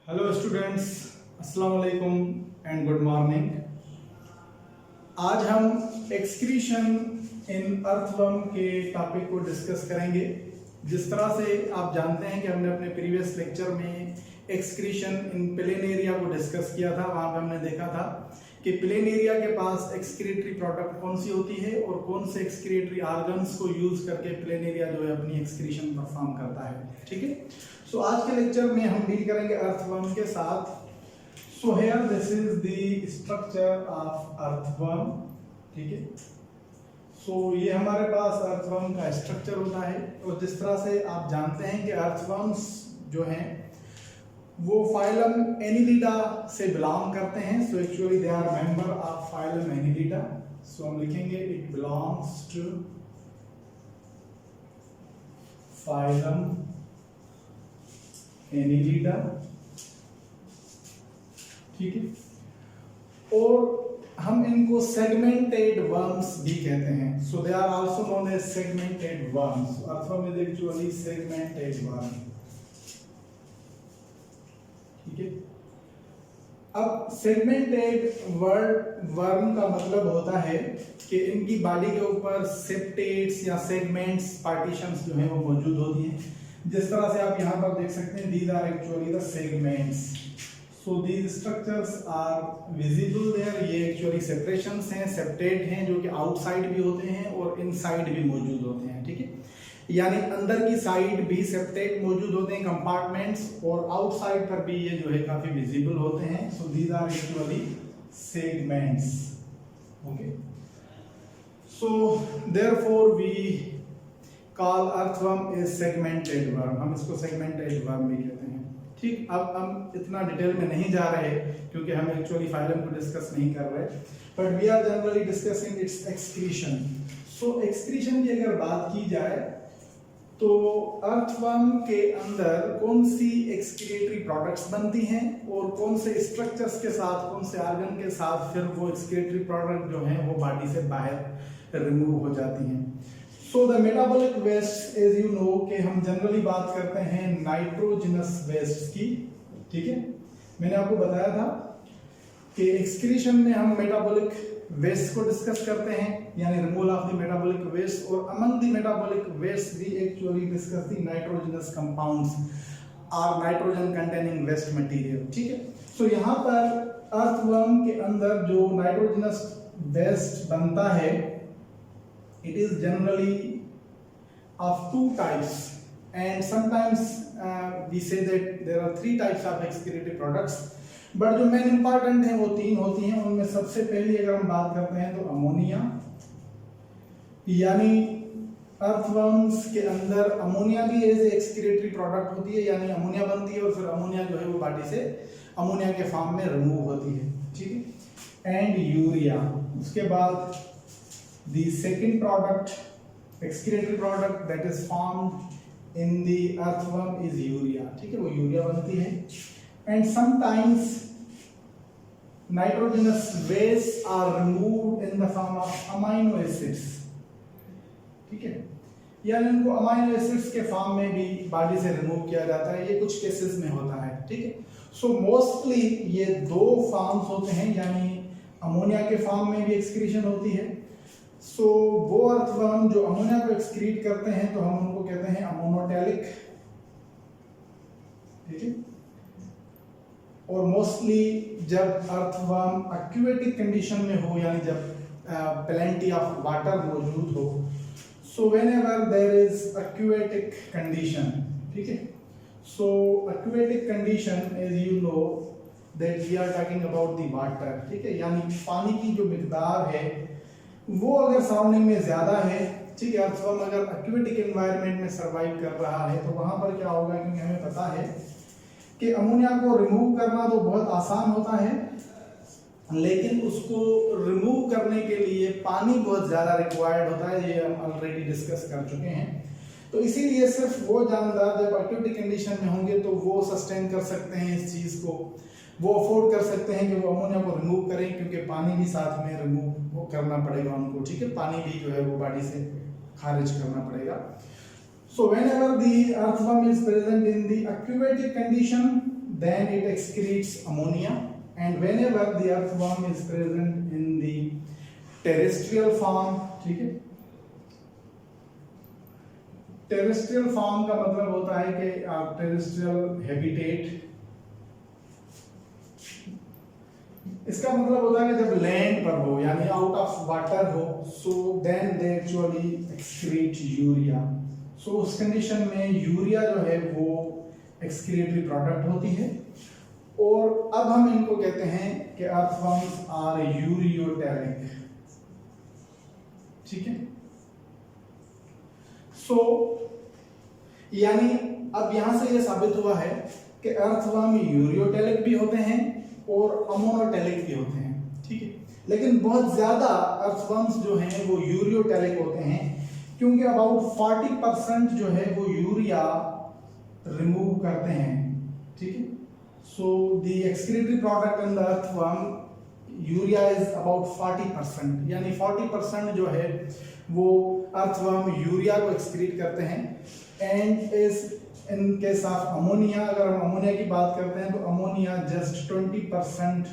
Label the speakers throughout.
Speaker 1: Hello students, अस्सलाम वालेकुम and good morning. आज हम एक्सक्रीशन इन अर्थवर्म के टॉपिक को डिस्कस करेंगे। जिस तरह से आप जानते हैं कि हमने अपने प्रीवियस लेक्चर में एक्सक्रीशन इन प्लेनेरिया को डिस्कस किया था। वहां पे हमने देखा था कि प्लेनेरिया के पास एक्सक्रीटरी प्रोडक्ट कौन सी होती है और कौन से एक्सक्रीटरी ऑर्गन्स को यूज करके प्लेनेरिया जो है अपनी एक्सक्रीशन परफॉर्म करता है। ठीक है, सो आज के लेक्चर में हम डील करेंगे अर्थवर्म के साथ। So here this is the structure of earthworm. ठीक है, सो ये हमारे पास अर्थवर्म का स्ट्रक्चर होता है और जिस तरह से आप जानते हैं कि अर्थवर्म्स जो हैं वो फाइलम एनिलिडा से बिलोंग करते हैं। So actually they are member of phylum annelida. So हम लिखेंगे it belongs to phylum annelida. ठीक है, और हम इनको सेगमेंटेड वर्म्स भी कहते हैं। So they are also known as segmented worms. Earthworm is actually segmented worm. ठीक है, अब सेगमेंटेड वर्म का मतलब होता है कि इनकी बॉडी के ऊपर सेप्टेट्स या सेगमेंट्स पार्टीशंस जो हैं वो मौजूद होती हैं। जिस तरह से आप यहाँ पर देख सकते हैं, these are actually the segments. So these structures are visible there. ये actually separations हैं, सेप्टेट हैं जो कि आउटसाइड भी होते हैं और इनसाइड भी मौजूद होते हैं। ठीक है, यानी अंदर की साइड भी सेप्टेट मौजूद होते हैं कंपार्टमेंट्स, और आउटसाइड पर भी ये जो है काफी विजिबल होते हैं। So these are actually segments. Okay, so therefore we call earthworm is segmented worm. हम इसको सेगमेंटेड वर्म भी कहते हैं। ठीक, अब हम इतना डिटेल में नहीं जा रहे क्योंकि हम एक्चुअली फाइलम को डिस्कस नहीं कर रहे, but we are generally discussing its excretion. So excretion की अगर बात की जाए तो अर्थवर्म के अंदर कौन सी एक्सक्रीटरी प्रोडक्ट्स बनती हैं और कौन से स्ट्रक्चर्स के साथ, कौन से ऑर्गन के साथ फिर वो एक्सक्रीटरी प्रोडक्ट जो हैं वो बॉडी से बाहर रिमूव हो जाती हैं। So the metabolic waste, as you know कि हम जनरली बात करते हैं नाइट्रोजनस वेस्ट की। ठीक है, मैंने आपको बताया था कि एक्सक्रीशन में हम मेटाबॉलिक वेस्ट को डिस्कस करते हैं, यानी removal of the metabolic waste, और among the metabolic waste we actually discuss the nitrogenous compounds और नाइट्रोजन कंटेनिंग वेस्ट मटेरियल। ठीक है, सो यहाँ पर अर्थवर्म के अंदर जो नाइट्रोजनस वेस्ट बनता है, it is generally of two types, and sometimes we say that there are three types of excretory products, but जो मेन इंपॉर्टेंट है वो तीन होती हैं। उनमें सबसे पहली अगर हम बात करते हैं तो अमोनिया, यानी अर्थवर्म्स के अंदर अमोनिया भी एज एक्सक्रीटरी प्रोडक्ट होती है, यानी अमोनिया बनती है और फिर अमोनिया जो है वो बॉडी से अमोनिया के फॉर्म में रिमूव होती है। ठीक है, एंड यूरिया। उसके बाद the second product, excretory product that is formed in the earthworm is urea. ठीक है, वो यूरिया बनती है। and sometimes nitrogenous wastes are removed in the form of amino acids. ठीक है, यानी उनको अमाइनो एसिड्स के फॉर्म में भी बॉडी से रिमूव किया जाता है। ये कुछ केसेस में होता है। ठीक है, सो मोस्टली ये दो फॉर्म्स होते हैं, यानी अमोनिया के फॉर्म में भी एक्सक्रीशन होती है। सो वो अर्थवर्म जो अमोनिया को एक्सक्रीट करते हैं तो हम उनको कहते हैं अमोनोटैलिक। ठीक है, और मोस्टली जब अर्थवर्म एक्वेटिक कंडीशन में हो, यानी जब प्लेंटी ऑफ वाटर मौजूद हो, so whenever there is aquatic condition. ठीक है, so aquatic condition as you know that we are talking about the water. ठीक है, यानी पानी की जो मिकदार है वो अगर सराउंडिंग में ज्यादा है, ठीक है, अर्थवर्म अगर एक्वेटिक एनवायरनमेंट में सर्वाइव कर रहा है तो वहां पर क्या होगा, क्योंकि हमें पता है कि अमोनिया को रिमूव करना तो बहुत आसान होता है, लेकिन उसको रिमूव करने के लिए पानी बहुत ज्यादा रिक्वायर्ड होता है। ये हम ऑलरेडी डिस्कस कर चुके हैं। तो इसीलिए सिर्फ वो जानदार जब एक्वेटिक कंडीशन में होंगे तो वो सस्टेन कर सकते हैं इस चीज को, वो अफोर्ड कर सकते हैं कि वो अमोनिया को रिमूव करें, क्योंकि पानी भी साथ में रिमूव करना पड़ेगा उनको। ठीक है, पानी भी जो है वो बॉडी से खारिज करना पड़ेगा। So whenever the earthworm is present in the aquatic condition, then it excretes ammonia, and whenever the earthworm is present in the terrestrial form, ठीक है, टेरेस्ट्रियल फॉर्म का मतलब होता है कि टेरेस्ट्रियल हैबिटेट, इसका मतलब होता है कि जब लैंड पर हो यानी आउट ऑफ वाटर हो, so then they actually excrete urea. So उस कंडीशन में यूरिया जो है वो एक्सक्रीटरी प्रोडक्ट होती है। और अब हम इनको कहते हैं कि अर्थवर्म्स आर यूरियोटेरिक, ठीक है। सो यानी अब यहां से ये साबित हुआ है कि अर्थवर्म यूरियोटेलिक भी होते हैं और अमोनोटेलिक भी होते हैं, ठीक है। लेकिन बहुत ज्यादा अर्थवर्म्स जो हैं वो यूरियोटेलिक होते हैं, क्योंकि अबाउट 40% जो है वो यूरिया रिमूव करते हैं, ठीक है। So the excretory product in the earthworm urea is about 40%, यानी 40% जो है वो अर्थवर्म यूरिया को एक्सक्रीट करते हैं। And is in case of ammonia, अगर हम अमोनिया की बात करते हैं तो अमोनिया जस्ट 20%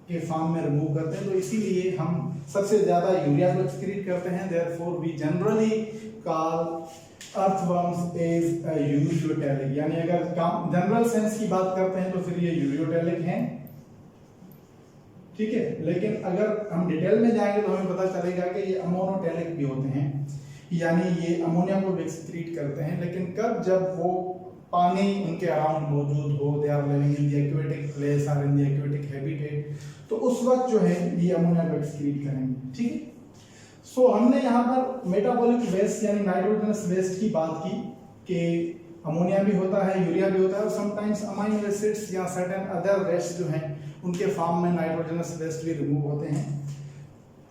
Speaker 1: के फॉर्म में रिमूव करते हैं, तो इसीलिए हम सबसे ज्यादा यूरिया को एक्सक्रीट करते हैं। Therefore we generally call earthworms is ureotelic, यानी अगर जनरल सेंस की बात करते हैं तो फिर ये यूरियोटेलिक हैं, ठीक है। लेकिन अगर हम डिटेल में जाएंगे तो हमें पता चलेगा कि ये अमोनोटेलिक भी होते हैं, यानी ये अमोनिया को एक्सक्रीट करते हैं, लेकिन कब, जब वो पानी उनके अराउंड मौजूद हो, they are living in the aquatic place और इन द एक्वेटिक हैबिटेट, तो उस वक्त जो है ये अमोनिया को एक्सक्रीट करेंगे, ठीक है। सो हमने यहाँ पर मेटाबॉलिक वेस्ट यानी नाइट्रोजनस वेस्ट की बात की कि अमोनिया भी होता है, यूरिया भी होता है, और समटाइम्स अमाइनो एसिड्स या सर्टेन अदर वेस्ट जो हैं उनके फॉर्म में नाइट्रोजनस वेस्ट भी रिमूव होते हैं।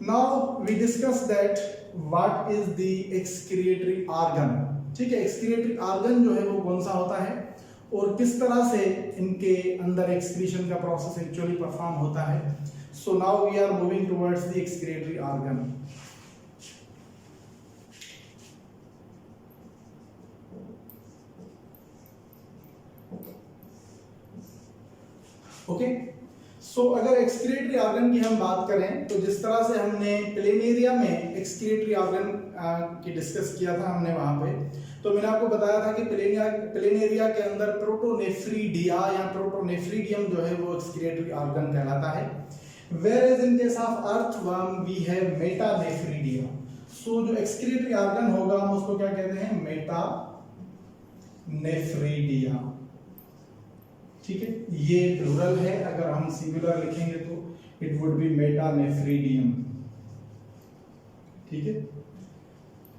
Speaker 1: Now we discuss that what is the excretory organ, ठीक है। एक्सक्रीटरी ऑर्गन जो है वो कौन सा होता है और किस तरह से इनके अंदर एक्सक्रीशन का प्रोसेस एक्चुअली परफॉर्म होता है। So now we are moving towards the excretory organ. Okay, so अगर एक्सक्रीटरी ऑर्गन की हम बात करें तो जिस तरह से हमने प्लेनेरिया में एक्सक्रीटरी ऑर्गन की डिस्कस किया था हमने वहां पे, तो मैंने आपको बताया था कि प्लेनेरिया के अंदर प्रोटोनेफ्रीडिया या प्रोटोनेफ्रीडियम जो है वो एक्सक्रीटरी ऑर्गन कहलाता है। Whereas in case of earthworm we have metanephridia. So जो एक्सक्रीटरी ऑर्गन होगा हम उसको क्या कहते हैं, मेटानेफ्रीडिया, ठीक है। ये प्लूरल है, अगर हम सिंगुलर लिखेंगे तो इट वुड बी मेटानेफ्रीडियम, ठीक है।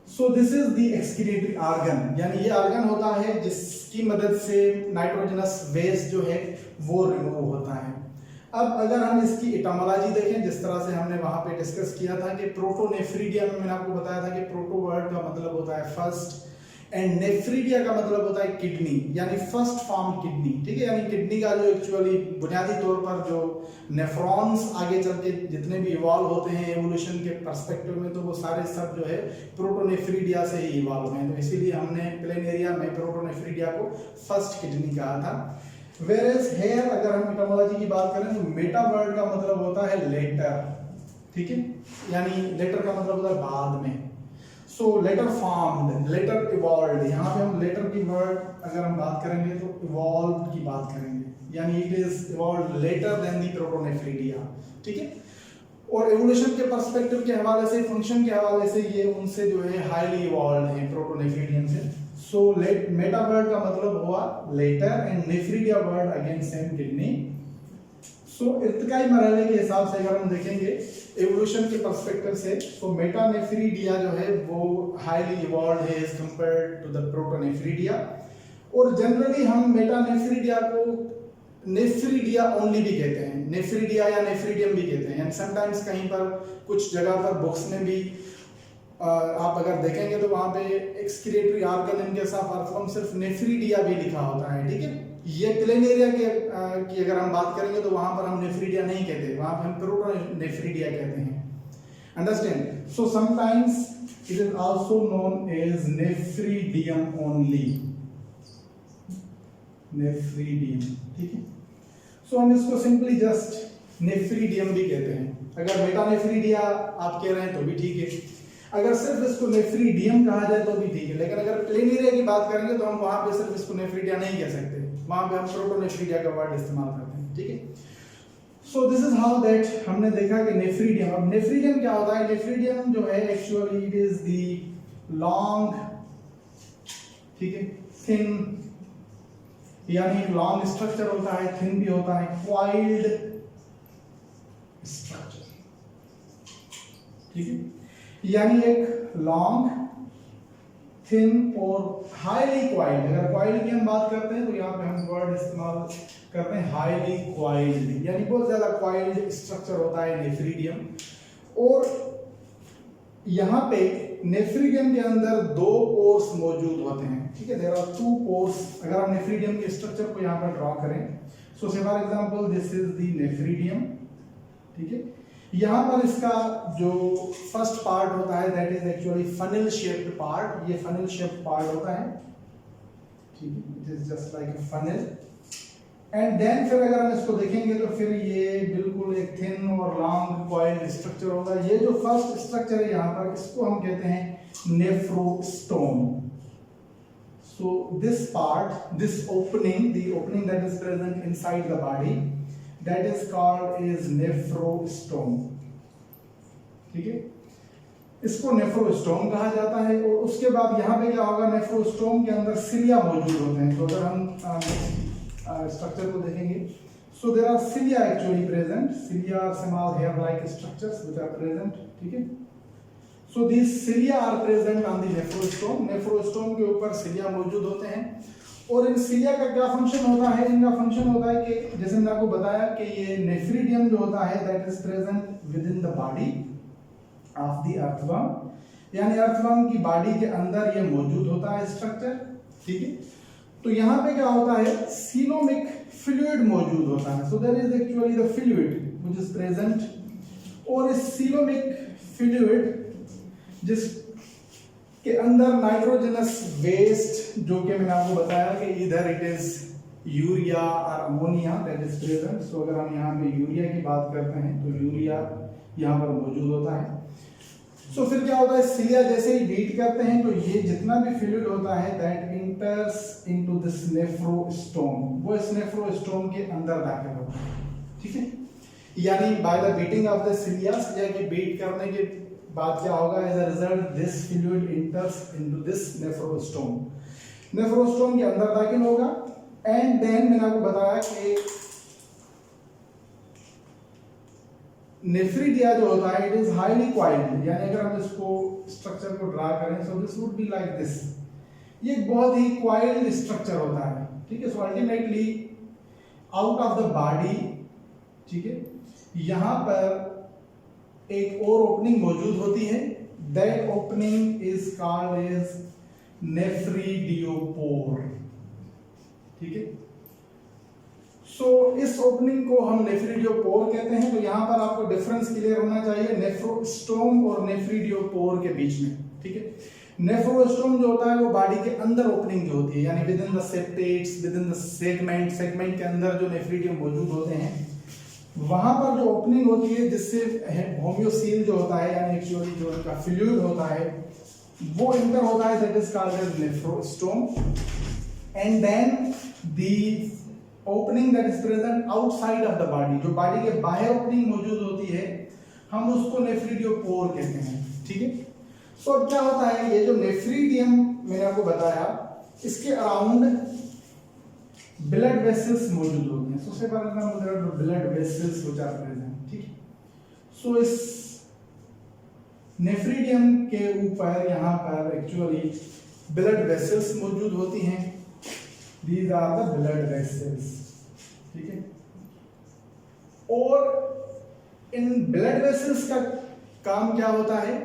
Speaker 1: So this is the excretory organ, यानी ये ऑर्गन होता है जिसकी मदद से नाइट्रोजनस वेस्ट जो है वो रिमूव होता है। अब अगर हम इसकी इटामोलॉजी देखें, जिस तरह से हमने वहां पे डिस्कस किया था कि प्रोटोनेफ्रीडिया में मैंने आपको बताया था कि प्रोटो वर्ड का मतलब होता है फर्स्ट एंड नेफ्रीडिया का मतलब होता है किडनी, यानी फर्स्ट फॉर्म किडनी, ठीक है। यानी किडनी का जो एक्चुअली बुनियादी तौर पर जो नेफ्रॉन्स आगे चल के जितने भी इवॉल्व होते हैं एवोल्यूशन के पर्सपेक्टिव में, तो वो सारे सब जो है प्रोटोनेफ्रीडिया से ही इवॉल्व हैं, तो इसीलिए हमने प्लेनेरिया में प्रोटोनेफ्रीडिया को फर्स्ट किडनी कहा था। वेयरएज हेयर अगर हम मेटाबोलॉजी की बात करें तो मेटा वर्ड का मतलब होता है लेटर, ठीक है। यानी लेटर का मतलब होता है बाद में। सो लेटर फॉर्म्ड, लेटर इवॉल्व्ड, यहाँ पे हम लेटर की वर्ड अगर हम बात करेंगे तो इवॉल्व की बात करेंगे, यानी it is evolved later than the protonephridia, ठीक है। और एवोल्यूशन के पर्सपेक्टिव के हवाले से, फंक्शन के हवाले से ये उनसे जो है हाईली इवॉल्व्ड है प्रोटोनेफ्रीडियम से। सो मेटा वर्ड का मतलब हुआ letter and nephridia word again same kidney. So इर्तिकाई मरहले के हिसाब से अगर हम देखेंगे एवोल्यूशन के पर्सपेक्टिव से, तो मेटानेफ्रीडिया जो है वो हाईली इवॉल्व्ड है as compared to the protonephridia. और जनरली हम मेटानेफ्रीडिया को नेफ्रीडिया ओनली भी कहते हैं, नेफ्रीडिया या नेफ्रीडियम भी कहते हैं। एंड समटाइम्स कहीं पर कुछ जगह पर बुक्स में भी आप अगर देखेंगे तो वहां पे एक्सक्रीटरी ऑर्गन इनके साथ अर्थवर्म सिर्फ नेफ्रीडिया भी लिखा होता है, ठीक है। ये प्लेनेरिया के की अगर हम बात करेंगे तो वहां पर हम नेफ्रीडिया नहीं कहते, वहां पर हम प्रोटोनेफ्रीडिया कहते हैं, understand. So sometimes it is also known as nephridium only, nephridium, ठीक है। सो हम इसको सिंपली जस्ट नेफ्रीडियम भी कहते हैं। अगर मेटानेफ्रीडिया आप कह रहे हैं तो भी ठीक है, अगर सिर्फ इसको नेफ्रीडियम कहा जाए तो भी ठीक है, लेकिन अगर प्लेन एरिया की बात करेंगे तो हम वहां पे सिर्फ इसको नेफ्रीडिया नहीं कह सकते, वहां पे हम प्रोटोनेफ्रीडिया का वर्ड इस्तेमाल करते हैं, ठीक है। So this is how that हमने देखा कि नेफ्रीडियम, अब नेफ्रीडियम क्या होता है? नेफ्रीडियम जो है actually it is the long, ठीक है, थिन, यानी एक लॉन्ग स्ट्रक्चर होता है, थिन भी होता है, क्वाइल्ड स्ट्रक्चर, ठीक है, यानी एक लॉन्ग, थिन और हाईली क्वाइल्ड। अगर क्वाइल्ड की हम बात करते हैं तो यहाँ पे हम वर्ड इस्तेमाल करते हैं हाईली क्वाइल्ड, यानी बहुत ज्यादा क्वाइल्ड स्ट्रक्चर होता है नेफ्रीडियम। और यहाँ पे नेफ्रीडियम के अंदर दो पोर्स मौजूद होते हैं, ठीक है, देयर आर टू पोर्स। अगर हम नेफ्रीडियम के स्ट्रक्चर को यहाँ पर ड्रॉ करें, सो say for example this is the nephridium, ठीक है। यहाँ पर इसका जो फर्स्ट पार्ट होता है that is actually funnel shaped part, ये फनल शेप्ड पार्ट होता है, ठीक है, it is just like a funnel. And then फिर अगर हम इसको देखेंगे तो फिर ये बिल्कुल एक थिन और लॉन्ग कॉइल्ड स्ट्रक्चर होगा। ये जो फर्स्ट स्ट्रक्चर है यहाँ पर, इसको हम कहते हैं nephrostome. So this part, this opening, the opening that is present inside the body, that is called is nephrostome, ठीक है, इसको नेफ्रोस्टोम कहा जाता है। और उसके बाद यहाँ पे क्या होगा, नेफ्रोस्टोम के अंदर सिलिया मौजूद होते हैं। तो अगर हम स्ट्रक्चर को देखेंगे, so there are cilia actually present, cilia are small hair like structures which are present, ठीक है। So this cilia are present on the nephrostome, nephrostome के ऊपर सिलिया मौजूद होते हैं। और इन सिलिया का क्या फंक्शन होता है? इनका फंक्शन होता है कि जैसे मैंने आपको बताया कि ये नेफ्रीडियम जो होता है that is present with in the body of the earthworm, यानी अर्थवर्म की बॉडी के अंदर ये मौजूद होता है स्ट्रक्चर, ठीक है। तो यहाँ पे क्या होता है, सीलोमिक फ्लूइड मौजूद होता है। So there is actually the fluid which is present, और इस सीलोमिक फ्लूइड जिस के अंदर नाइट्रोजनस वेस्ट, जो कि मैंने आपको बताया कि इधर इट इज यूरिया और अमोनिया दैट इज प्रेजेंट। सो अगर हम यहाँ पे यूरिया की बात करते हैं तो यूरिया यहाँ पर मौजूद होता है। सो फिर क्या होता है, सिलिया जैसे ही बीट करते हैं तो ये जितना भी फ्लूइड होता है दैट इंटर्स इनटू दिस नेफ्रोस्टोम, वो इस नेफ्रोस्टोम के अंदर दाखिल होता है, ठीक है। यानी by the beating of the cilia, cilia के बीट करने के बाद क्या होगा, as a result this fluid enters into this nephrostome, nephrostome के अंदर दाखिल होगा। एंड देन मैंने आपको बताया कि नेफ्रीडिया जो होता है इट इज हाईली क्वाइल्ड, यानी अगर हम इसको स्ट्रक्चर को ड्रा करें, so this would be like this, ये बहुत ही क्वाइल्ड स्ट्रक्चर होता है, ठीक है। So ultimately out of the body, ठीक है, यहां पर एक और ओपनिंग मौजूद होती है, that opening is called as nephridiopore, ठीक है। सो इस ओपनिंग को हम नेफ्रीडियोपोर कहते हैं। तो यहाँ पर आपको डिफरेंस क्लियर होना चाहिए नेफ्रोस्टोम और नेफ्रीडियोपोर के बीच में, ठीक है। नेफ्रोस्टोम जो होता है वो बॉडी के अंदर ओपनिंग जो होती है, यानी within the septates, within the segment, segment के अंदर जो नेफ्रीडियम मौजूद होते हैं, वहां पर जो ओपनिंग होती है जिससे होम्योसील जो होता है, यानी एक्चुअली जो उनका फ्लूइड होता है वो इंटर होता है, that is called as nephrostome. And then the opening that is present outside of the body, जो बॉडी के बाहर ओपनिंग मौजूद होती है, हम उसको नेफ्रीडियोपोर कहते हैं, ठीक है। सो अब क्या होता है, ये जो नेफ्रीडियम मैंने आपको बताया, इसके अराउंड ब्लड वेसल्स मौजूद होते हैं। So say for example there are blood vessels which are present, ठीक है। सो इस नेफ्रीडियम के ऊपर यहाँ पर एक्चुअली ब्लड वेसल्स मौजूद होती हैं, these are the blood vessels, ठीक है। और इन ब्लड वेसल्स का काम क्या होता है,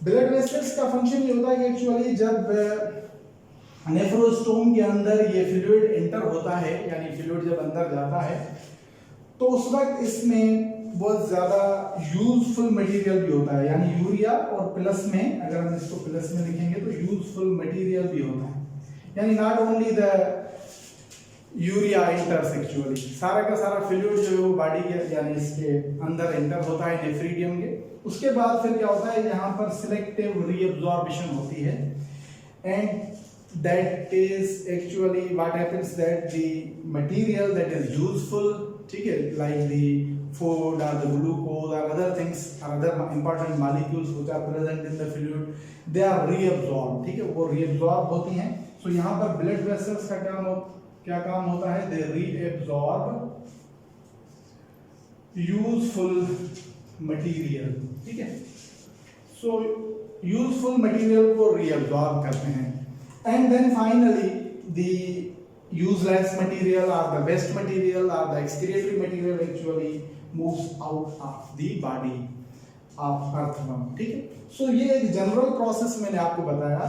Speaker 1: ब्लड वेसल्स का फंक्शन ये होता है कि एक्चुअली जब नेफ्रोस्टोम के अंदर ये फ्लूइड एंटर होता है, यानी फ्लूइड जब अंदर जाता है, तो उस वक्त इसमें बहुत ज्यादा यूजफुल मटेरियल भी होता है, यानी यूरिया, और प्लस में अगर हम इसको प्लस में लिखेंगे तो यूजफुल मटेरियल भी होता है, यानी not only the urea enters actually, सारा का सारा फ्लूइड जो है वो बॉडी के यानी इसके अंदर एंटर होता है नेफ्रीडियम के। उसके बाद फिर क्या होता है, यहाँ पर सिलेक्टिव रीअब्जॉर्प्शन होती है, and that is actually what happens that the material that is useful, ठीक है, like the food or the glucose or other things or other important molecules which are present in the fluid, they are reabsorbed, ठीक है, वो reabsorb होती हैं। सो यहाँ पर blood vessels का क्या काम होता है, they reabsorb useful material, ठीक है। सो यूजफुल मटेरियल को reabsorb करते हैं, and then finally the useless material or the waste material or the excretory material actually moves out of the body of earthworm, ठीक है। सो ये एक जनरल प्रोसेस मैंने आपको बताया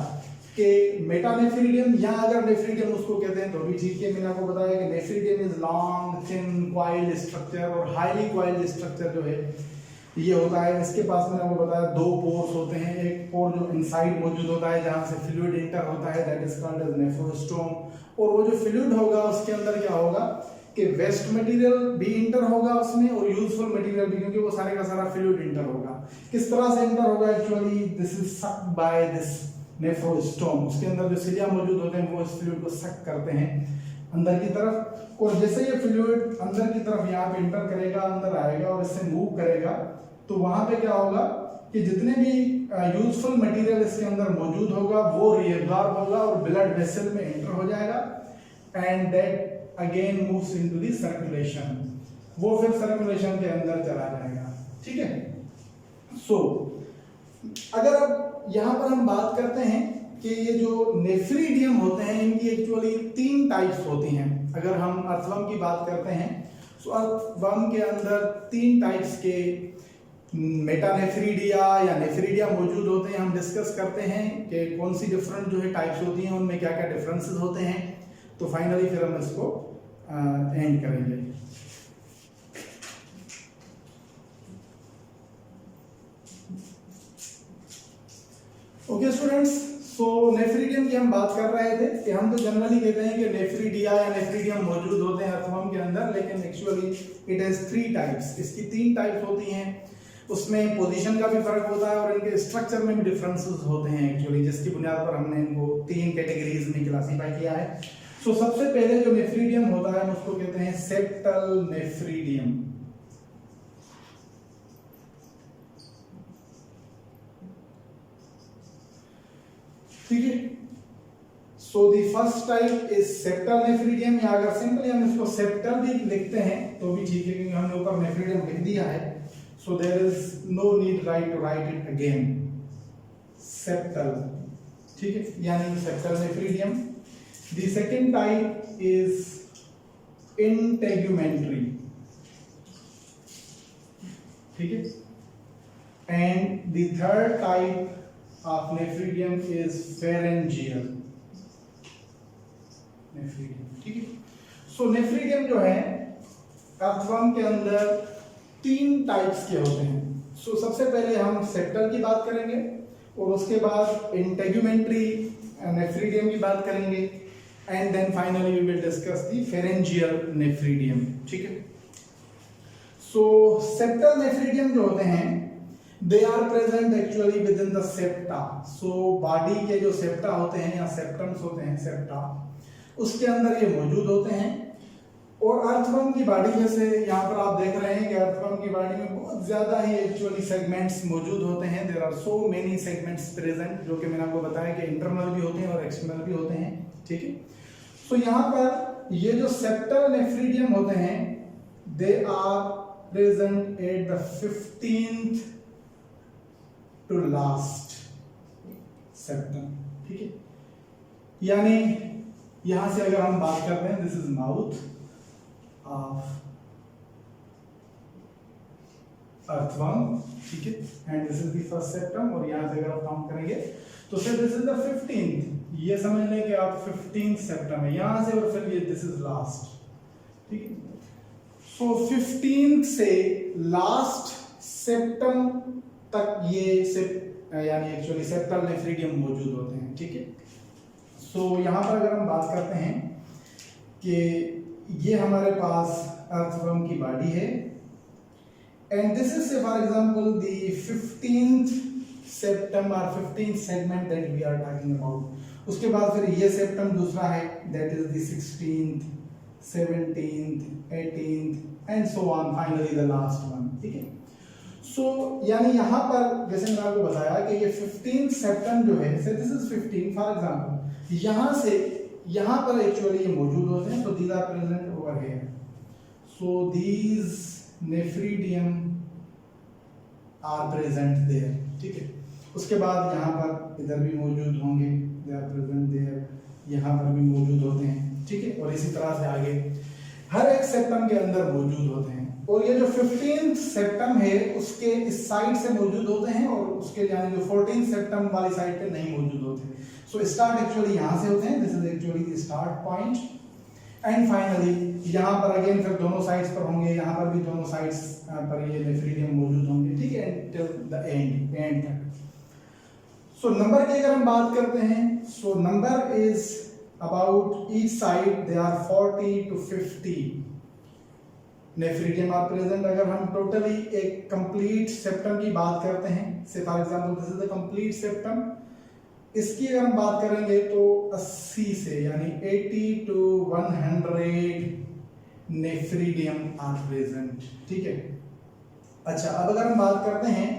Speaker 1: कि मेटानेफ्रीडियम, या अगर नेफ्रीडियम उसको कहते हैं तो भी ठीक है। मैंने आपको बताया कि nephridium is long thin coiled structure, और हाईली कॉइल्ड स्ट्रक्चर जो है ये होता है। इसके पास मैंने आपको बताया दो पोर्स होते हैं, एक पोर जो इनसाइड मौजूद होता है जहां से फ्लूइड इंटर होता है, दैट इज कॉल्ड एज नेफ्रोस्टोम, और वो जो फ्लूइड होगा उसके अंदर क्या होगा कि वेस्ट मटेरियल भी इंटर होगा उसमें और यूजफुल मटेरियल भी, क्योंकि वो सारे का सारा फ्लूइड इंटर होगा। किस तरह से इंटर होगा, actually this is sucked by this nephrostome, उसके अंदर जो सिलिया मौजूद होते हैं वो इस फ्लूइड को सक करते हैं अंदर की तरफ, और जैसे ये फ्लूइड अंदर की तरफ यहाँ पे इंटर करेगा, अंदर आएगा और इससे मूव करेगा, तो वहां पे क्या होगा कि जितने भी यूजफुल मटेरियल इसके अंदर मौजूद होगा वो रीअब्सॉर्ब होगा और ब्लड वेसल में एंटर हो जाएगा, and that again moves into the circulation, वो फिर सर्कुलेशन के अंदर चला जाएगा, ठीक है। सो अगर अब यहाँ पर हम बात करते हैं कि ये जो नेफ्रीडियम होते हैं इनकी एक्चुअली 3 टाइप्स होती हैं। अगर हम अर्थवर्म की बात करते हैं तो अर्थवर्म के अंदर 3 टाइप्स के मेटानेफ्रीडिया या नेफ्रीडिया मौजूद होते हैं। हम डिस्कस करते हैं कि कौन सी डिफरेंट जो है टाइप्स होती हैं, उनमें क्या क्या डिफरेंसेस होते हैं, तो फाइनली फिर हम इसको एंड करेंगे। ओके स्टूडेंट्स, सो नेफ्रीडियम की हम बात कर रहे थे कि हम तो जनरली कहते हैं कि नेफ्रीडिया या नेफ्रीडियम मौजूद होते हैं अर्थवर्म के अंदर, लेकिन एक्चुअली इट हैज 3 टाइप्स, इसकी 3 टाइप्स होती हैं। उसमें पोजीशन का भी फर्क होता है और इनके स्ट्रक्चर में भी डिफरेंसेस होते हैं एक्चुअली, जिसकी बुनियाद पर हमने इनको 3 कैटेगरीज में क्लासिफाई किया है। सो सबसे पहले जो नेफ्रीडियम होता है उसको कहते हैं सेप्टल नेफ्रीडियम, ठीक है। So the first type is septal nephridium, या अगर सिंपली हम इसको सेप्टल भी लिखते हैं तो भी ठीक है, क्योंकि हमने ऊपर नेफ्रीडियम लिख दिया है, so there is no need to write it again, septal, ठीक है, यानी septal nephridium. The second type is integumentary, ठीक है, and the third type of nephridium is pharyngeal nephridium, ठीक है। सो नेफ्रीडियम जो है अर्थवर्म के अंदर 3 टाइप्स के होते हैं। सो सबसे पहले हम सेप्टल की बात करेंगे और उसके बाद इंटेगुमेंट्री नेफ्रीडियम की बात करेंगे, and then finally we will discuss the pharyngeal nephridium, ठीक है। सो सेप्टल नेफ्रीडियम जो होते हैं they are present actually within the septa, so body के जो सेप्टा होते हैं या सेप्टम्स होते हैं, सेप्टा उसके अंदर ये मौजूद होते हैं। और अर्थवर्म की बॉडी जैसे यहाँ पर आप देख रहे हैं कि अर्थवर्म की बॉडी में बहुत ज्यादा ही एक्चुअली सेगमेंट्स मौजूद होते हैं, there are so many segments present, जो कि मैंने आपको बताया कि इंटरनल भी होते हैं और एक्सटर्नल भी होते हैं, ठीक है। सो यहाँ पर ये जो सेप्टल नेफ्रीडियम होते हैं they are present at the 15th to last septum, ठीक है। यानी यहां से अगर हम बात करते हैं, this is mouth of earthworm, ठीक है, and this is the first septum, और यहां से अगर आप काउंट करेंगे तो फिर दिस इज द 15th, ये समझ लें कि आप 15th सेप्टम है यहां से, और फिर ये दिस इज लास्ट, ठीक है। सो 15th से लास्ट सेप्टम तक ये यानी एक्चुअली सेप्टल नेफ्रीडियम मौजूद होते हैं, ठीक है। सो यहाँ पर अगर हम बात करते हैं कि ये हमारे पास अर्थवर्म की बॉडी है and this is for example the 15th septum और 15th segment that we are talking about. उसके बाद फिर ये सेप्टम दूसरा है that is the 16th 17th 18th and so on finally the last one. ठीक है, सो यानी यहाँ पर जैसे मैंने आपको बताया कि ये 15th सेप्टम जो है, से दिस इज 15 फॉर एग्जांपल, यहाँ से यहाँ पर एक्चुअली ये मौजूद होते हैं, तो these are present over here, so these nephridium are present there. ठीक है, उसके बाद यहाँ पर इधर भी मौजूद होंगे, दे आर प्रेजेंट देयर, यहाँ पर भी मौजूद होते हैं। ठीक है, और इसी तरह से आगे हर एक सेप्टम के अंदर मौजूद होते हैं। और ये जो 15th सेप्टम है उसके इस साइड से मौजूद होते हैं और उसके यानी जो 14th सेप्टम वाली साइड पे नहीं मौजूद होते। सो स्टार्ट एक्चुअली यहाँ से होते हैं, this is actually the start point and finally यहाँ पर अगेन फिर दोनों साइड्स पर होंगे, यहाँ पर भी दोनों साइड्स पर ये नेफ्रीडियम मौजूद होंगे। ठीक है, टिल द एंड तक। सो नंबर की अगर हम बात करते हैं, so number is about each side they are 40 to 50 nephridium are present. अगर हम टोटली एक कंप्लीट सेप्टम की बात करते हैं, से for example this is the complete septum, इसकी अगर हम बात करेंगे तो 80 से यानी 80 to 100 नेफ्रीडियम आर प्रेजेंट। ठीक है, अच्छा अब अगर हम बात करते हैं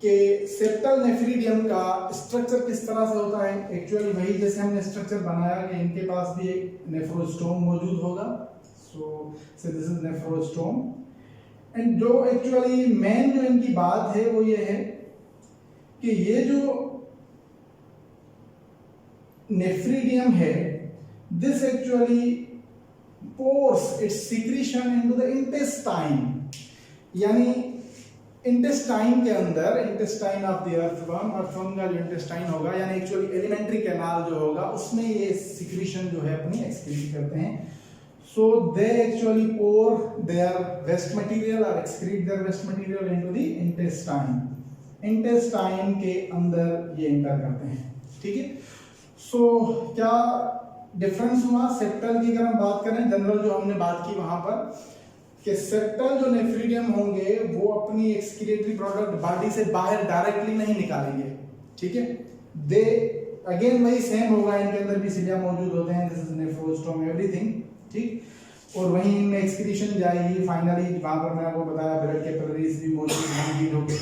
Speaker 1: कि सेप्टल नेफ्रीडियम का स्ट्रक्चर किस तरह से होता है, एक्चुअली वही जैसे हमने स्ट्रक्चर बनाया कि इनके पास भी एक नेफ्रोस्टोम मौजूद होगा। सो दिस इज नेफ्रोस्टोम एंड जो एक्चुअली मेन जो इनकी बात है वो ये है कि ये जो नेफ्रीडियम है, this actually pores it's secretion into the intestine, यानी इंटेस्टाइन के अंदर, intestine of the earthworm, earthworm का जो इंटेस्टाइन होगा यानी एक्चुअली एलिमेंट्री कैनाल जो होगा उसमें ये सीक्रेशन जो है अपनी एक्सक्रीट करते हैं। So they actually pour their waste material और excrete their waste material into the intestine, intestine के अंदर ये एंटर करते हैं। ठीक है, सो क्या डिफरेंस हुआ सेप्टल की अगर हम बात करें, जनरल जो हमने बात की वहां पर कि सेप्टल जो नेफ्रीडियम होंगे वो अपनी एक्सक्रीटरी प्रोडक्ट बॉडी से बाहर डायरेक्टली नहीं निकालेंगे। ठीक है, दे अगेन वही सेम होगा, इनके अंदर भी सिलिया मौजूद होते हैं, दिस इज नेफ्रोस्टोम एवरीथिंग। ठीक, और वहीं इनमें एक्सक्रीशन जाएगी, फाइनली वहां पर मैंने आपको बताया ब्लड कैपिलरीज भी मौजूद होंगी जो कि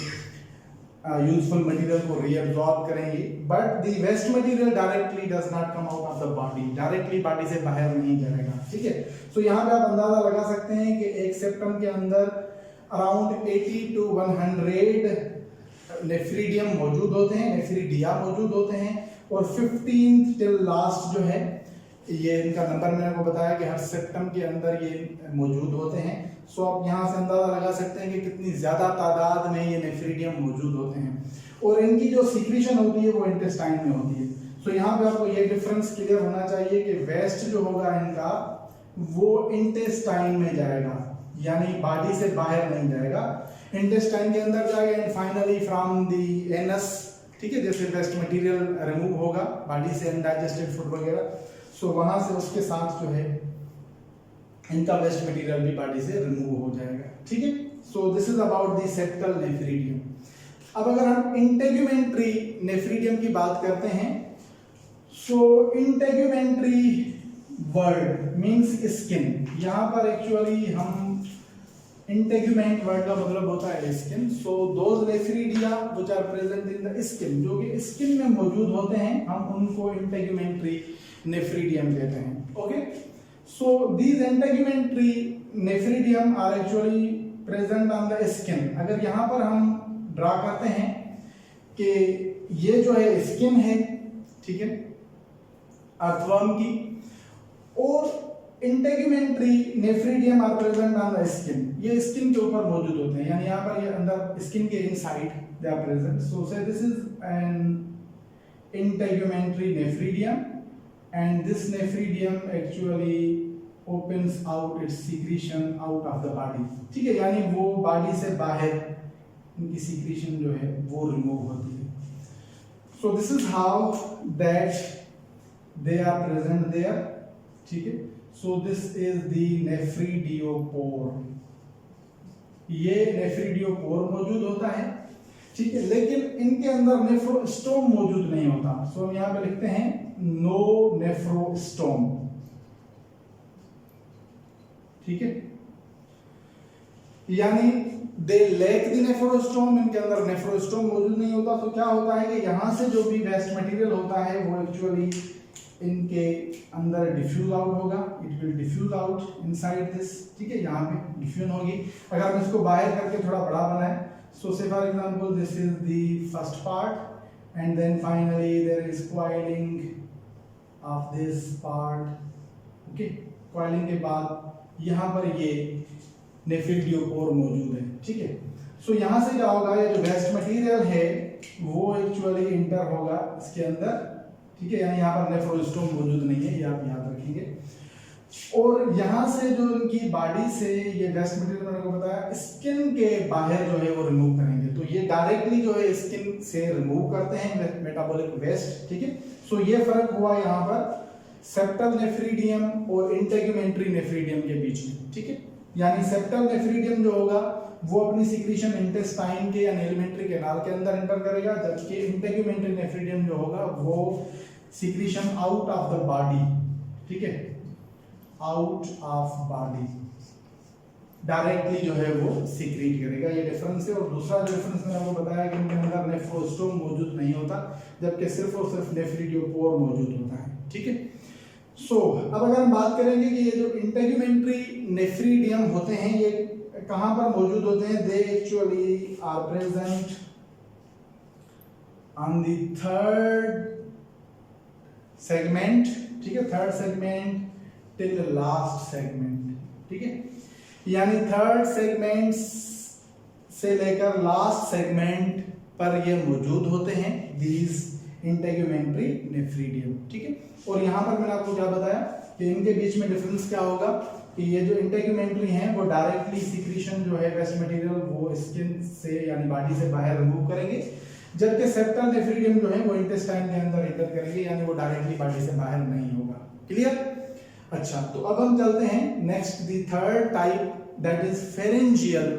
Speaker 1: यूजफुल मटेरियल को रीअब्सॉर्ब करेंगे, but the waste material directly does not come out of the body, directly body से बाहर नहीं जाएगा। ठीक है, सो यहाँ पे आप अंदाजा लगा सकते हैं कि एक सेप्टम के अंदर अराउंड 80 to 100 नेफ्रीडियम मौजूद होते हैं, नेफ्रीडिया मौजूद होते हैं, और 15th टिल लास्ट जो है ये इनका नंबर मैंने आपको बताया कि हर सेप्टम के अंदर ये मौजूद होते हैं। सो आप यहाँ से अंदाजा लगा सकते हैं कि कितनी ज्यादा तादाद में ये नेफ्रीडियम मौजूद होते हैं, और इनकी जो सीक्रेशन होती है वो इंटेस्टाइन में होती है। सो यहाँ पे आपको ये डिफरेंस क्लियर होना चाहिए कि वेस्ट जो होगा इनका वो इंटेस्टाइन में जाएगा, यानी बॉडी से बाहर नहीं जाएगा, इंटेस्टाइन के अंदर जाएगा and finally from the anus. ठीक है, जैसे वेस्ट मटेरियल रिमूव होगा बॉडी से, अनडाइजेस्टेड फूड वगैरह, सो वहां से उसके साथ जो है इनका वेस्ट मटेरियल भी बॉडी से रिमूव हो जाएगा। ठीक है, so this is about the septal nephridium. अब अगर हम इंटेग्यूमेंट्री नेफ्रीडियम की बात करते हैं, सो इंटेग्यूमेंट्री वर्ड मींस स्किन। यहाँ पर एक्चुअली हम इंटेग्यूमेंट वर्ड का मतलब होता है skin. So those nephridia which are present in the skin, जो कि स्किन में मौजूद होते हैं, हम उनको इंटेग्यूमेंट्री नेफ्रीडियम कहते हैं। Okay, so these integumentary nephridium are actually present on the skin. अगर यहाँ पर हम ड्रा करते हैं कि ये जो है स्किन है, ठीक है, अर्थवर्म की, और integumentary nephridium are present on the skin, ये स्किन के ऊपर मौजूद होते हैं, यानी यहाँ पर ये अंदर स्किन के इनसाइड दे आर प्रेजेंट। सो से this is an integumentary nephridium and this nephridium actually opens out its secretion out of the body। ठीक है, यानी वो बॉडी से बाहर इनकी secretion जो है वो रिमूव होती है। So this is how that they are present there। ठीक है, सो दिस इज द नेफ्रिडियोपोर। ये नेफ्रिडियोपोर मौजूद होता है, ठीक है, लेकिन इनके अंदर नेफ्रोस्टोम मौजूद नहीं होता। सो हम यहां पे लिखते हैं नो नेफ्रोस्टोम, ठीक है, यानी दे लैक द नेफ्रोस्टोम, इनके अंदर नेफ्रोस्टोम मौजूद नहीं होता। तो क्या होता है कि यहां से जो भी वेस्ट मटेरियल होता है वो एक्चुअली इनके अंदर डिफ्यूज आउट होगा, it will diffuse out inside this, ठीक है, यहाँ पे डिफ्यूजन होगी। अगर हम इसको बाहर करके थोड़ा बड़ा बनाए, so say for example this is the first part and then finally there is coiling of this part, okay. Coiling के बाद यहाँ पर ये नेफ्रिडियोपोर मौजूद है, ठीक है। सो यहाँ से क्या होगा, ये जो वेस्ट मटेरियल है वो एक्चुअली इंटर होगा इसके अंदर, ठीक है, यानी यहाँ पर नेफ्रोस्टोम मौजूद नहीं है, ये आप याद रखेंगे। और यहाँ से जो इनकी बॉडी से ये वेस्ट मटेरियल मैंने को बताया स्किन के बाहर जो है वो रिमूव करेंगे, तो ये डायरेक्टली जो है स्किन से रिमूव करते हैं मेटाबॉलिक वेस्ट, ठीक है। सो ये फर्क हुआ यहाँ पर सेप्टल नेफ्रीडियम और इंटेगुमेंट्री नेफ्रीडियम के बीच में, ठीक है। यानी सेप्टल नेफ्रीडियम जो होगा वो अपनी सिक्रीशन इंटेस्टाइन के या एलिमेंट्री कैनाल के अंदर एंटर करेगा, जबकि इंटेगुमेंट्री नेफ्रीडियम जो होगा वो secretion out of the body, ठीक है, आउट ऑफ बॉडी डायरेक्टली जो है वो सीक्रेट करेगा। ये डिफरेंस है। और दूसरा जो डिफरेंस मैंने आपको बताया कि इनके अंदर नेफ्रोस्टोम मौजूद नहीं होता, जबकि सिर्फ और सिर्फ नेफ्रिडियोपोर मौजूद होता है, ठीक है। सो अब अगर हम बात करेंगे कि ये जो इंटेगुमेंट्री नेफ्रीडियम होते हैं ये कहां पर मौजूद होते हैं, they actually are present on the third segment, ठीक है, third segment till last segment, ठीक है, यानी थर्ड सेगमेंट से लेकर लास्ट सेगमेंट पर ये मौजूद होते हैं दीज इंटेगुमेंट्री नेफ्रीडियम, ठीक है। और यहाँ पर मैंने आपको क्या बताया कि इनके बीच में डिफरेंस क्या होगा कि ये जो इंटेगुमेंट्री हैं वो डायरेक्टली सिक्रीशन जो है वेस्ट मटेरियल वो स्किन से यानी बॉडी से बाहर रिमूव करेंगे, जबकि सेप्टल नेफ्रीडियम जो है वो इंटेस्टाइन के अंदर एंटर करेंगे, यानी वो डायरेक्टली बॉडी से बाहर नहीं होगा। क्लियर? अच्छा, तो अब हम चलते हैं next the third type, that is pharyngeal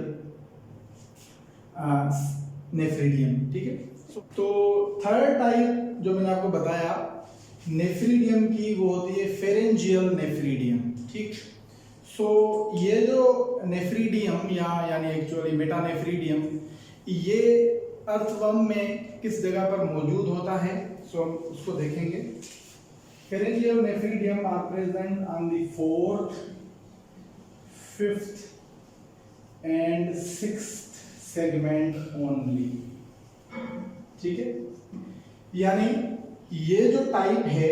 Speaker 1: nephridium, ठीक है। तो थर्ड टाइप जो मैंने आपको बताया नेफ्रीडियम की वो होती है फेरेंजियल नेफ्रीडियम, ठीक। सो ये जो नेफ्रीडियम यानी एक्चुअली मेटानेफ्रीडियम ये अर्थवर्म में किस जगह पर मौजूद होता है, सो हम उसको देखेंगे। Pharyngeal nephridium are present on the fourth, fifth and sixth segment only, ठीक है। यानी ये जो टाइप है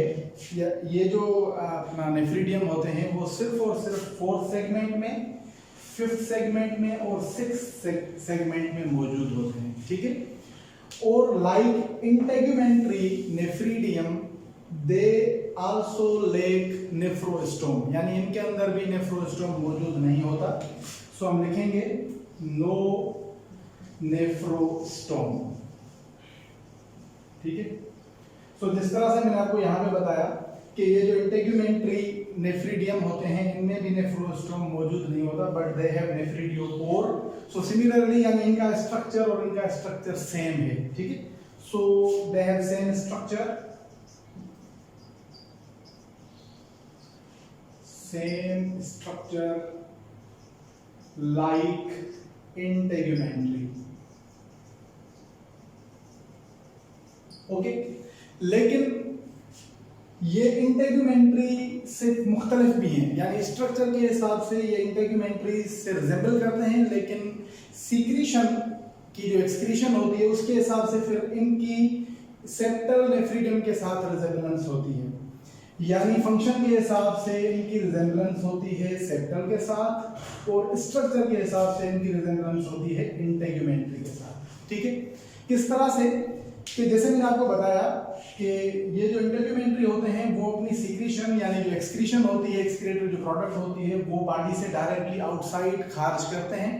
Speaker 1: या ये जो अपना नेफ्रीडियम होते हैं वो सिर्फ और सिर्फ फोर्थ सेगमेंट में, फिफ्थ सेगमेंट में और सिक्स्थ सेगमेंट में मौजूद होते हैं, ठीक है। और like integumentary nephridium they also lack nephrostome, यानी इनके अंदर भी नेफ्रोस्टोम मौजूद नहीं होता। सो हम लिखेंगे नो नेफ्रोस्टोम, ठीक है। सो जिस तरह से मैंने आपको यहाँ पे बताया कि ये जो इंटेगुमेंट्री नेफ्रीडियम होते हैं इनमें भी नेफ्रोस्टोम मौजूद नहीं होता, but they have nephridiopore. So similarly यानी इनका स्ट्रक्चर और इनका स्ट्रक्चर सेम है, ठीक है। So they have same structure, same structure like integumentary, okay. लेकिन ये इंटेगुमेंट्री से मुख्तलिफ भी हैं, यानी स्ट्रक्चर के हिसाब से ये इंटेगुमेंट्री से रिजेंबल करते हैं, लेकिन सीक्रीशन की जो एक्सक्रीशन होती है उसके हिसाब से फिर इनकी सेप्टल नेफ्रीडियम के साथ रिजेंबलेंस होती है, यानी फंक्शन के हिसाब से इनकी रिजेंबलेंस होती है सेप्टल के साथ और स्ट्रक्चर के हिसाब से इनकी रिजेंबलेंस होती है इंटेगुमेंट्री के साथ, ठीक है। किस तरह से कि जैसे मैंने आपको बताया कि ये जो इंटेगुमेंट्री होते हैं वो अपनी सीक्रीशन यानी जो एक्सक्रीशन होती है, एक्सक्रीटरी जो प्रोडक्ट होती है वो बॉडी से डायरेक्टली आउटसाइड खारिज करते हैं,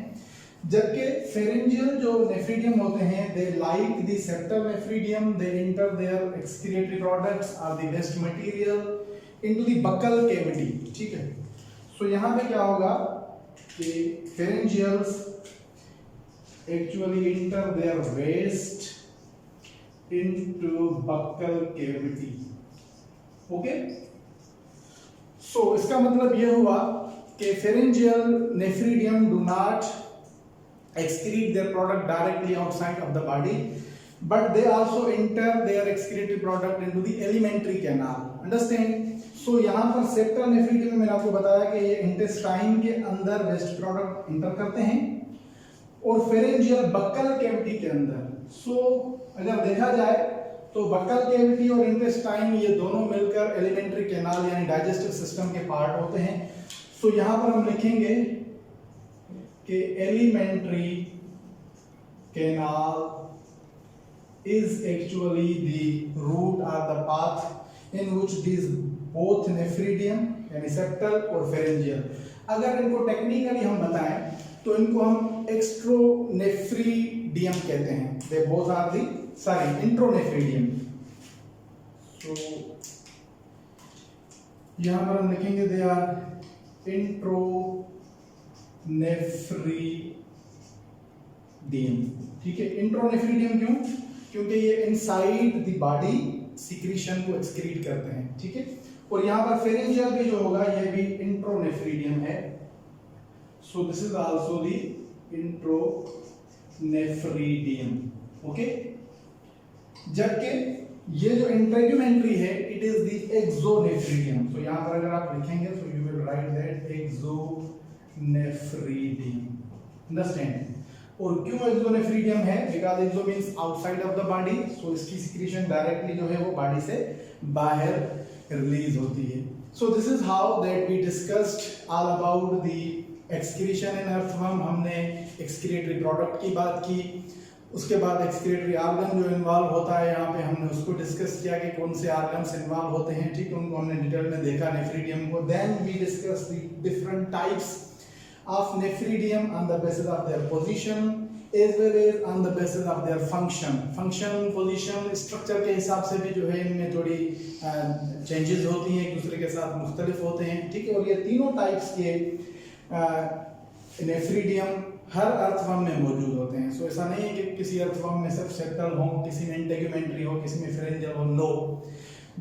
Speaker 1: जबकि फेरेंजियल जो नेफ्रीडियम होते हैं they like the septal nephridium, they enter their excretory products or the waste material into the buccal cavity, ठीक है। सो यहाँ पे क्या होगा कि pharyngeals actually enter their waste into buccal cavity. Okay, so इसका मतलब यह हुआ कि pharyngeal nephridium do not excrete their product directly outside of the body, but they also enter their excretory product into the alimentary canal. Understand? So यहाँ पर septal nephridium में मैंने आपको बताया कि ये intestine के अंदर waste product enter करते हैं और pharyngeal buccal cavity के अंदर. So अगर देखा जाए तो buccal cavity और intestine ये दोनों मिलकर alimentary canal यानी digestive system के part होते हैं. So यहाँ पर हम लिखेंगे कि elementary canal is actually the route or the path in which these both nephridium यानी septal और pharyngeal, अगर इनको टेक्निकली हम बताएं तो इनको हम एक्स्ट्रोनेफ्रिडियम कहते हैं. they both are the इंट्रोनेफ्रिडियम. so यहाँ पर हम लिखेंगे they are इंट्रोनेफ्रिडियम. ठीक है, इंट्रोनेफ्रिडियम क्यों? क्योंकि ये इनसाइड द बॉडी सिक्रीशन को एक्सक्रीट करते हैं. ठीक है, और यहाँ पर फेरेंजियल भी जो होगा ये भी इंट्रोनेफ्रिडियम है. So this is also the enteronephridium. Okay, जबकि ये जो इंटेगुमेंट्री है it is the exonephridium. So यहाँ पर अगर आप लिखेंगे so you will write that exonephridium. Understand? और क्यों एक्सोनेफ्रिडियम है? Because exo means outside of the body. So इसकी सिक्रीशन डायरेक्टली जो है वो बॉडी से बाहर रिलीज होती है. So this is how that we discussed all about the excretion in earthworm. हमने एक्सक्रीटरी प्रोडक्ट की बात की, उसके बाद एक्सक्रीटरी ऑर्गन जो इन्वॉल्व होता है यहाँ पे हमने उसको डिस्कस किया कि कौन से ऑर्गन्स इन्वॉल्व होते हैं. ठीक है, उनको हमने डिटेल में देखा नेफ्रिडियम को. Then we discuss the different types of nephridium on the basis of their position as well as on the basis of their function. position, structure के हिसाब से भी जो है इनमें थोड़ी चेंजेस होती हैं, एक दूसरे के साथ मुख्तलिफ होते हैं. ठीक है, और ये तीनों टाइप्स के नेफ्रिडियम हर अर्थवर्म में मौजूद होते हैं. सो ऐसा नहीं है कि किसी अर्थवर्म में सिर्फ सेप्टल हो, किसी में इंटेगुमेंट्री हो, किसी में फेरेंजियल हो. No,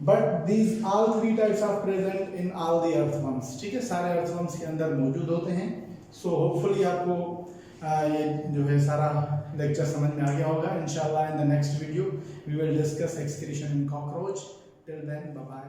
Speaker 1: but these all three types are present in all the earthworms. ठीक है, सारे earthworms के अंदर मौजूद होते हैं. सो होपफुली आपको ये जो है सारा लेक्चर समझ में आ गया होगा. इंशाल्लाह in the next video we will discuss excretion in cockroach. Till then bye bye.